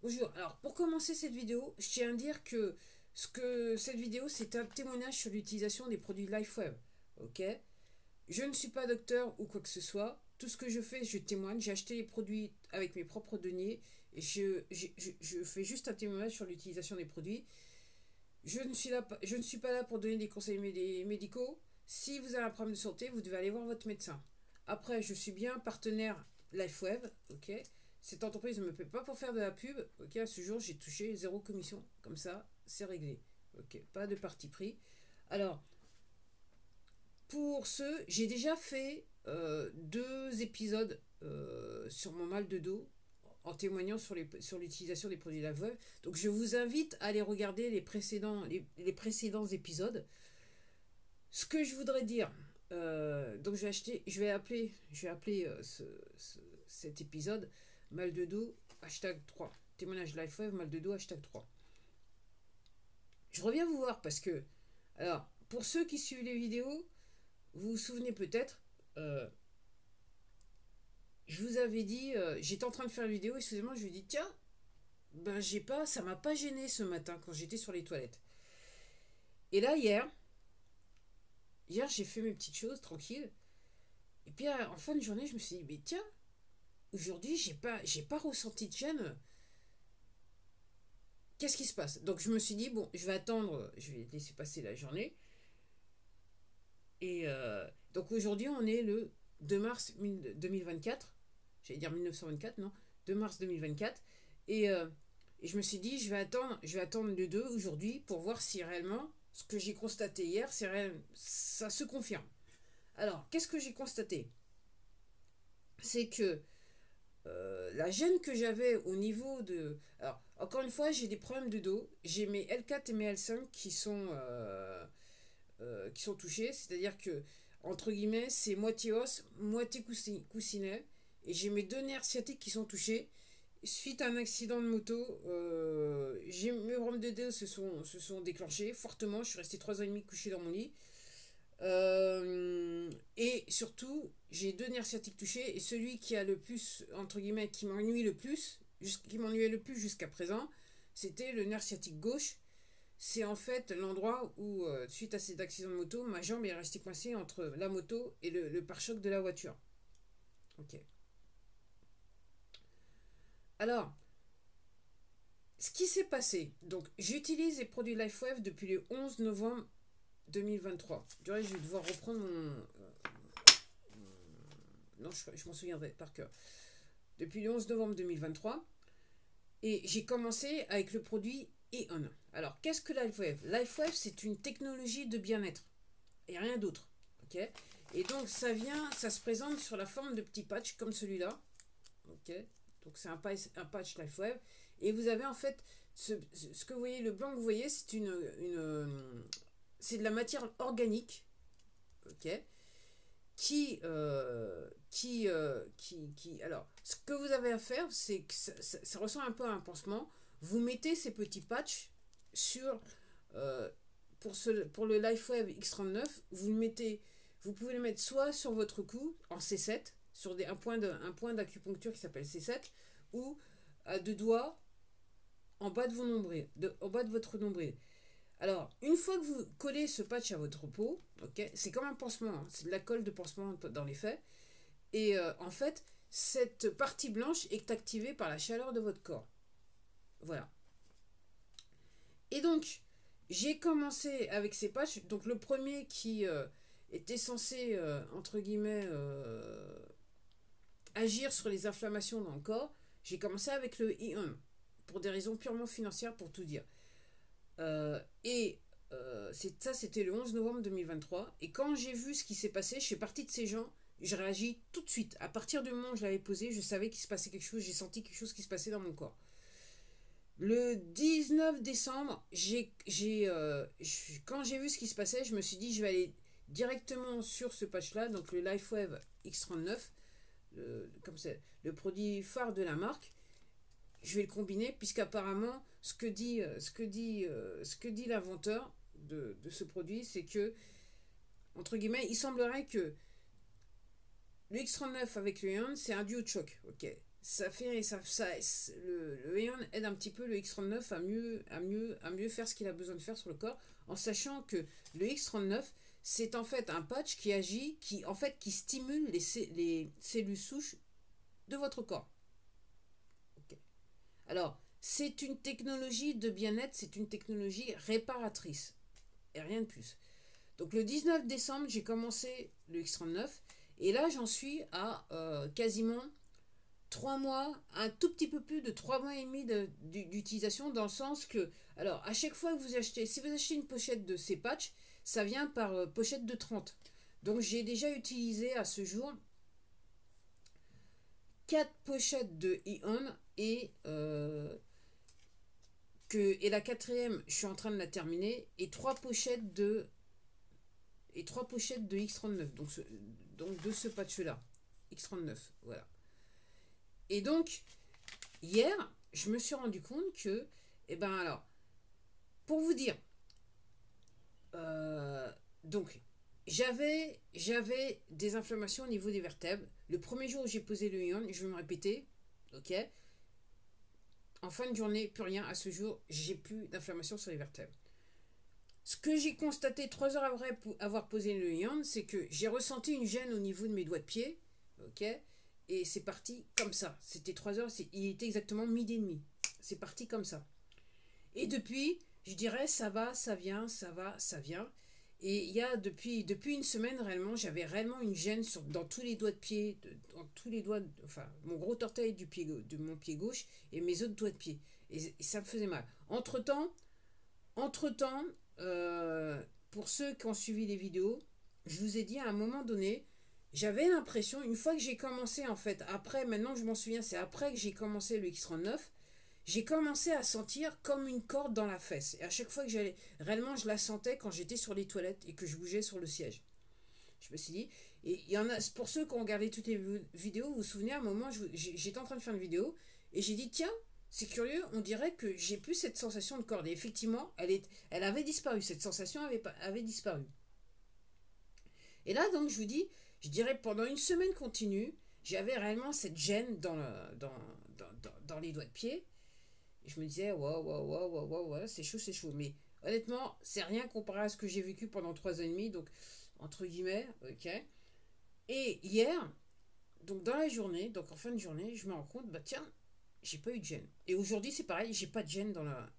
Bonjour, alors pour commencer cette vidéo, je tiens à dire que cette vidéo c'est un témoignage sur l'utilisation des produits LifeWeb. Ok. Je ne suis pas docteur ou quoi que ce soit. Tout ce que je fais, je témoigne. J'ai acheté les produits avec mes propres deniers. Et je fais juste un témoignage sur l'utilisation des produits. Je ne suis pas là pour donner des conseils médicaux. Si vous avez un problème de santé, vous devez aller voir votre médecin. Après, je suis bien partenaire LifeWeb, ok. Cette entreprise ne me paie pas pour faire de la pub, ok. À ce jour, j'ai touché zéro commission, comme ça, c'est réglé, ok. Pas de parti pris. Alors, pour ce, j'ai déjà fait deux épisodes sur mon mal de dos en témoignant sur l'utilisation des produits LifeWeb. Donc, je vous invite à aller regarder les précédents épisodes. Ce que je voudrais dire, donc je vais appeler cet épisode mal de dos hashtag 3. Témoignage LifeWave mal de dos hashtag 3. Je reviens vous voir parce que, alors, pour ceux qui suivent les vidéos, vous vous souvenez peut-être, je vous avais dit, j'étais en train de faire une vidéo et soudainement je lui ai dit, tiens, ben ça m'a pas gêné ce matin quand j'étais sur les toilettes. Et là, hier j'ai fait mes petites choses tranquilles. Et puis en fin de journée, je me suis dit, mais tiens, aujourd'hui, j'ai pas ressenti de gêne. Qu'est-ce qui se passe? Donc je me suis dit, bon, je vais attendre, je vais laisser passer la journée. Et donc aujourd'hui, on est le 2 mars 2024. J'allais dire 1924, non? 2 mars 2024. Et, euh, et je me suis dit, je vais attendre le 2 aujourd'hui pour voir si réellement ce que j'ai constaté hier, ça se confirme. Alors, qu'est-ce que j'ai constaté? C'est que la gêne que j'avais au niveau de... Alors, encore une fois, j'ai des problèmes de dos. J'ai mes L4 et mes L5 qui sont touchés. C'est-à-dire que, entre guillemets, c'est moitié os, moitié coussinet. Et j'ai mes deux nerfs sciatiques qui sont touchés. Suite à un accident de moto, mes problèmes de dos se sont déclenchés fortement. Je suis resté 3 ans et demi couché dans mon lit. Et surtout, j'ai deux nerfs sciatiques touchés et celui qui a le plus, entre guillemets, qui m'ennuyait le plus jusqu'à présent, c'était le nerf sciatique gauche. C'est en fait l'endroit où, suite à cet accident de moto, ma jambe est restée coincée entre la moto et le pare-choc de la voiture. Ok. Alors, ce qui s'est passé, donc j'utilise les produits LifeWave depuis le 11 novembre 2023. Du reste, je vais devoir reprendre non, je m'en souviendrai par cœur. Depuis le 11 novembre 2023. Et j'ai commencé avec le produit E.ON. Alors, qu'est-ce que LifeWave? LifeWave, c'est une technologie de bien-être. Et rien d'autre. Ok. Et donc, ça se présente sur la forme de petits patchs comme celui-là. Ok. Donc, c'est un patch LifeWave. Et vous avez en fait, ce que vous voyez, le blanc que vous voyez, c'est de la matière organique. Ok. Alors, ce que vous avez à faire, c'est que ça ressemble un peu à un pansement. Vous mettez ces petits patchs sur, euh, pour le LifeWave X39, vous pouvez le mettre soit sur votre cou, en C7, sur un point d'acupuncture qui s'appelle C7, ou à deux doigts en bas de votre nombril. Alors, une fois que vous collez ce patch à votre peau, ok, c'est comme un pansement, hein, c'est de la colle de pansement dans les faits. Et en fait, cette partie blanche est activée par la chaleur de votre corps. Voilà. Et donc, j'ai commencé avec ces patchs. Donc, le premier qui était censé, entre guillemets, agir sur les inflammations dans le corps, j'ai commencé avec le Ion. Pour des raisons purement financières, pour tout dire. Et ça, c'était le 11 novembre 2023. Et quand j'ai vu ce qui s'est passé, je suis partie de ces gens. Je réagis tout de suite. À partir du moment où je l'avais posé, je savais qu'il se passait quelque chose. J'ai senti quelque chose qui se passait dans mon corps. Le 19 décembre, quand j'ai vu ce qui se passait, je me suis dit, je vais aller directement sur ce patch-là, donc le LifeWave X39, comme c'est le produit phare de la marque. Je vais le combiner, puisqu'apparemment, ce que dit l'inventeur de ce produit, c'est que, entre guillemets, il semblerait que le X39 avec le Ion, c'est un duo de choc. Ok. ça fait le Aeon aide un petit peu le X39 à mieux faire ce qu'il a besoin de faire sur le corps, en sachant que le X39 c'est en fait un patch qui agit, qui stimule les cellules souches de votre corps. Okay. Alors, c'est une technologie de bien-être, c'est une technologie réparatrice et rien de plus. Donc le 19 décembre, j'ai commencé le X39 et là j'en suis à quasiment 3 mois, un tout petit peu plus de 3 mois et demi d'utilisation, dans le sens que, alors à chaque fois que vous achetez, si vous achetez une pochette de ces patchs, ça vient par pochette de 30. Donc j'ai déjà utilisé à ce jour 4 pochettes de Aeon et la quatrième, je suis en train de la terminer, et 3 pochettes de X39, donc de ce patch-là, X39, voilà. Et donc, hier, je me suis rendu compte que, eh ben alors, pour vous dire, donc, j'avais des inflammations au niveau des vertèbres. Le premier jour où j'ai posé le ion, je vais me répéter, ok. En fin de journée, plus rien. À ce jour, j'ai plus d'inflammation sur les vertèbres. Ce que j'ai constaté 3 heures après avoir posé le ion, c'est que j'ai ressenti une gêne au niveau de mes doigts de pied, ok. Et c'est parti comme ça. C'était 3 heures, il était exactement midi et demi. C'est parti comme ça. Et depuis, je dirais, ça va, ça vient, ça va, ça vient. Et il y a depuis une semaine, réellement, j'avais réellement une gêne dans tous les doigts de pied, dans tous les doigts, enfin, mon gros orteil de mon pied gauche et mes autres doigts de pied. Et ça me faisait mal. Entre-temps, pour ceux qui ont suivi les vidéos, je vous ai dit à un moment donné, j'avais l'impression, une fois que j'ai commencé, en fait, après, maintenant je m'en souviens, c'est après que j'ai commencé le X39, j'ai commencé à sentir comme une corde dans la fesse. Et à chaque fois que j'allais, réellement, je la sentais quand j'étais sur les toilettes et que je bougeais sur le siège. Je me suis dit, et il y en a, pour ceux qui ont regardé toutes les vidéos, vous vous souvenez, à un moment, j'étais en train de faire une vidéo et j'ai dit, tiens, c'est curieux, on dirait que j'ai plus cette sensation de corde. Et effectivement, elle avait disparu, cette sensation avait disparu. Et là, donc, je vous dis, je dirais pendant une semaine continue, j'avais réellement cette gêne dans les doigts de pied. Et je me disais, waouh, c'est chaud. Mais honnêtement, c'est rien comparé à ce que j'ai vécu pendant 3 ans et demi, donc, entre guillemets, ok. Et hier, donc dans la journée, donc en fin de journée, je me rends compte, bah tiens, j'ai pas eu de gêne. Et aujourd'hui, c'est pareil, j'ai pas de gêne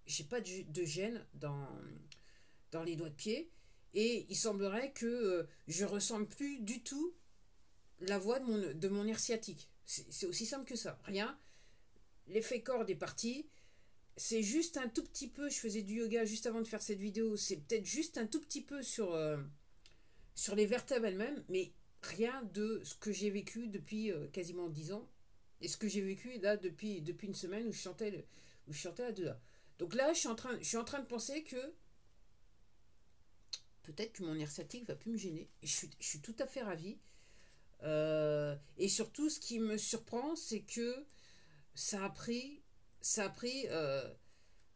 j'ai pas de gêne dans les doigts de pied. Et il semblerait que je ressente plus du tout la voix de mon nerf sciatique. C'est aussi simple que ça. Rien. L'effet corde est parti. C'est juste un tout petit peu. Je faisais du yoga juste avant de faire cette vidéo. C'est peut-être juste un tout petit peu sur les vertèbres elles-mêmes. Mais rien de ce que j'ai vécu depuis quasiment 10 ans. Et ce que j'ai vécu là depuis une semaine où je chantais à deux là. Donc là, je suis en train de penser que peut-être que mon nerf sciatique va plus me gêner. Et je suis tout à fait ravie. Et surtout, ce qui me surprend, c'est que ça a pris.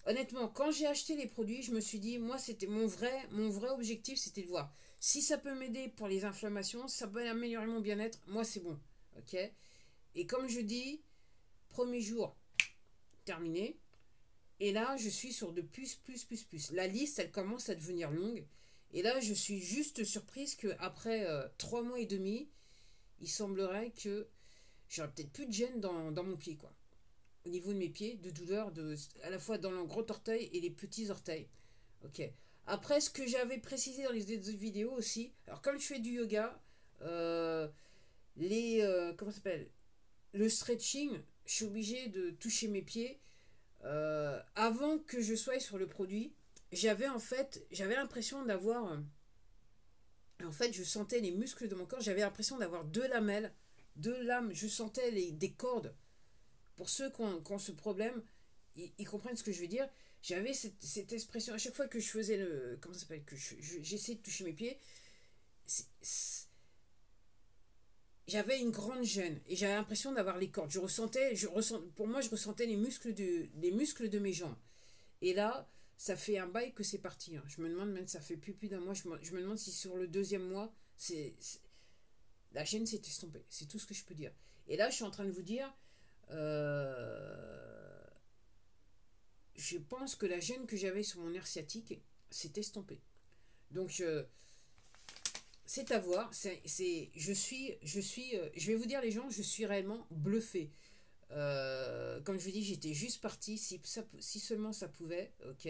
Honnêtement, quand j'ai acheté les produits, je me suis dit, moi, c'était mon vrai objectif, c'était de voir si ça peut m'aider pour les inflammations, ça peut améliorer mon bien-être. Moi, c'est bon, ok. Et comme je dis, premier jour terminé. Et là, je suis sur de plus. La liste, elle commence à devenir longue. Et là, je suis juste surprise qu'après 3 mois et demi, il semblerait que j'aurais peut-être plus de gêne dans mon pied, quoi. Au niveau de mes pieds, de douleur, à la fois dans le gros orteil et les petits orteils. Ok. Après, ce que j'avais précisé dans les autres vidéos aussi, alors comme je fais du yoga, comment ça s'appelle, le stretching, je suis obligée de toucher mes pieds. Avant que je sois sur le produit, j'avais l'impression d'avoir, en fait, je sentais les muscles de mon corps, j'avais l'impression d'avoir deux lames, je sentais des cordes. Pour ceux qui ont ce problème, ils comprennent ce que je veux dire. J'avais cette expression, à chaque fois que je faisais comment ça s'appelle, que j'essayais de toucher mes pieds, j'avais une grande gêne et j'avais l'impression d'avoir les cordes. Pour moi, je ressentais les muscles de mes jambes. Et là, ça fait un bail que c'est parti. Hein. Je me demande, même ça fait plus d'un mois, je me demande si sur le deuxième mois, la gêne s'est estompée. C'est tout ce que je peux dire. Et là, je suis en train de vous dire, euh, je pense que la gêne que j'avais sur mon nerf sciatique s'est estompée. Donc, c'est à voir. Je vais vous dire les gens, je suis réellement bluffé. Comme je vous dis, j'étais juste parti. Si seulement ça pouvait, ok,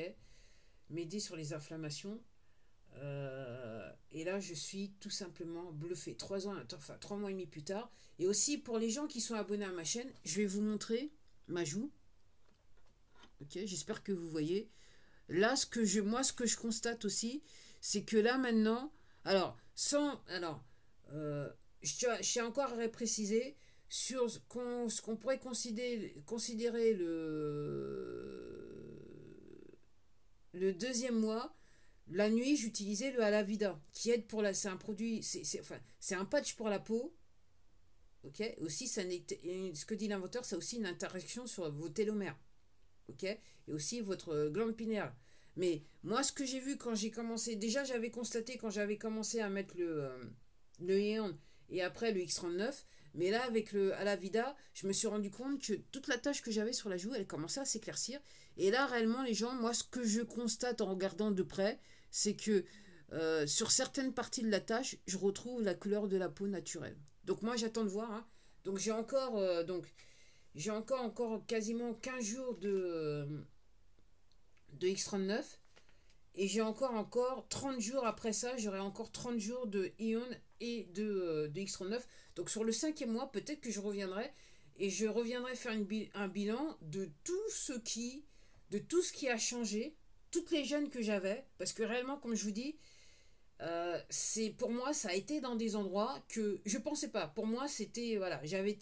m'aider sur les inflammations. Et là, je suis tout simplement bluffé. 3 mois et demi plus tard. Et aussi pour les gens qui sont abonnés à ma chaîne, je vais vous montrer ma joue. Ok, j'espère que vous voyez. Là, ce que je constate aussi, c'est que là maintenant, je tiens encore à préciser sur ce qu'on pourrait considérer le deuxième mois. La nuit, j'utilisais le Alavida, qui aide pour c'est un produit, c'est un patch pour la peau. Ok. Aussi, ce que dit l'inventeur, c'est aussi une interaction sur vos télomères. Ok. Et aussi votre glande pinéale. Mais moi, ce que j'ai vu quand j'ai commencé, déjà j'avais constaté quand j'avais commencé à mettre le Eon et après le X39, mais là avec le Alavida, je me suis rendu compte que toute la tache que j'avais sur la joue, elle commençait à s'éclaircir. Et là, réellement, les gens, moi, ce que je constate en regardant de près, c'est que sur certaines parties de la tache, je retrouve la couleur de la peau naturelle. Donc moi, j'attends de voir. Hein. Donc j'ai encore quasiment 15 jours de X39. Et j'ai encore 30 jours après ça, j'aurai encore 30 jours de Ion et de X39. Donc sur le 5e mois, peut-être que je reviendrai. Et je reviendrai faire un bilan de tout ce qui a changé. Toutes les gènes que j'avais. Parce que réellement, comme je vous dis, pour moi, ça a été dans des endroits que je pensais pas. Pour moi, c'était, voilà, j'avais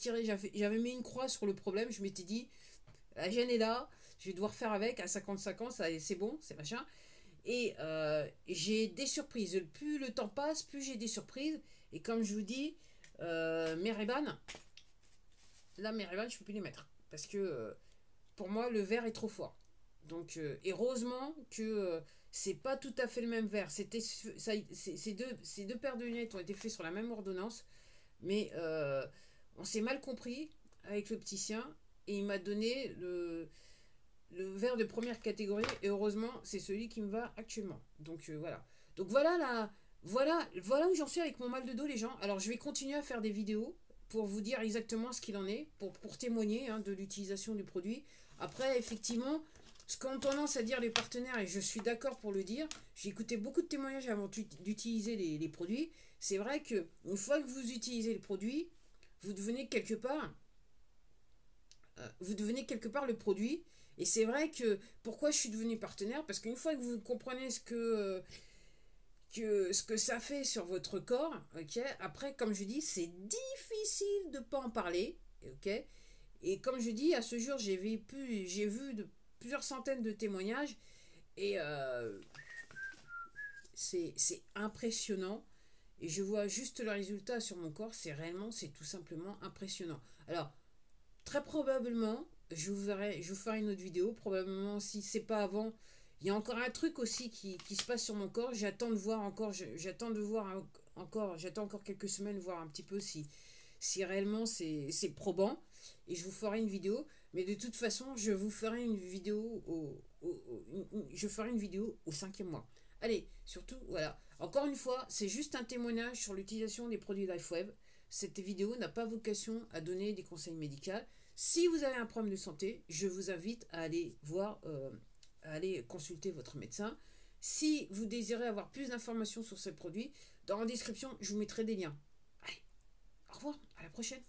mis une croix sur le problème. Je m'étais dit, la gêne est là, je vais devoir faire avec. À 55 ans, c'est bon, c'est machin. Et j'ai des surprises. Plus le temps passe, plus j'ai des surprises. Et comme je vous dis, mes Ray-Ban, je ne peux plus les mettre. Parce que pour moi, le verre est trop fort. Donc, et heureusement que c'est pas tout à fait le même verre. Ces deux paires de lunettes ont été faites sur la même ordonnance. Mais on s'est mal compris avec l'opticien. Et il m'a donné le verre de première catégorie, et heureusement c'est celui qui me va actuellement. Donc voilà. Donc voilà où j'en suis avec mon mal de dos, les gens. Alors je vais continuer à faire des vidéos pour vous dire exactement ce qu'il en est, pour témoigner hein, de l'utilisation du produit. Après, effectivement, ce qu'ont tendance à dire les partenaires, et je suis d'accord pour le dire, j'ai écouté beaucoup de témoignages avant d'utiliser les produits. C'est vrai que une fois que vous utilisez les produits, vous devenez quelque part le produit. Et c'est vrai que pourquoi je suis devenu partenaire, parce qu'une fois que vous comprenez ce que ça fait sur votre corps, ok, après comme je dis, c'est difficile de pas en parler, ok. Et comme je dis, à ce jour, j'ai vu plusieurs centaines de témoignages et c'est impressionnant. Et je vois juste le résultat sur mon corps, c'est tout simplement impressionnant. Alors, très probablement, je vous ferai une autre vidéo. Probablement, si c'est pas avant, il y a encore un truc aussi qui se passe sur mon corps. J'attends encore quelques semaines, voir un petit peu si réellement c'est probant. Et je vous ferai une vidéo. Mais de toute façon, je vous ferai une vidéo au 5e mois. Allez, surtout, voilà. Encore une fois, c'est juste un témoignage sur l'utilisation des produits LifeWeb. Cette vidéo n'a pas vocation à donner des conseils médicaux. Si vous avez un problème de santé, je vous invite à aller à aller consulter votre médecin. Si vous désirez avoir plus d'informations sur ces produits, dans la description, je vous mettrai des liens. Allez, au revoir, à la prochaine.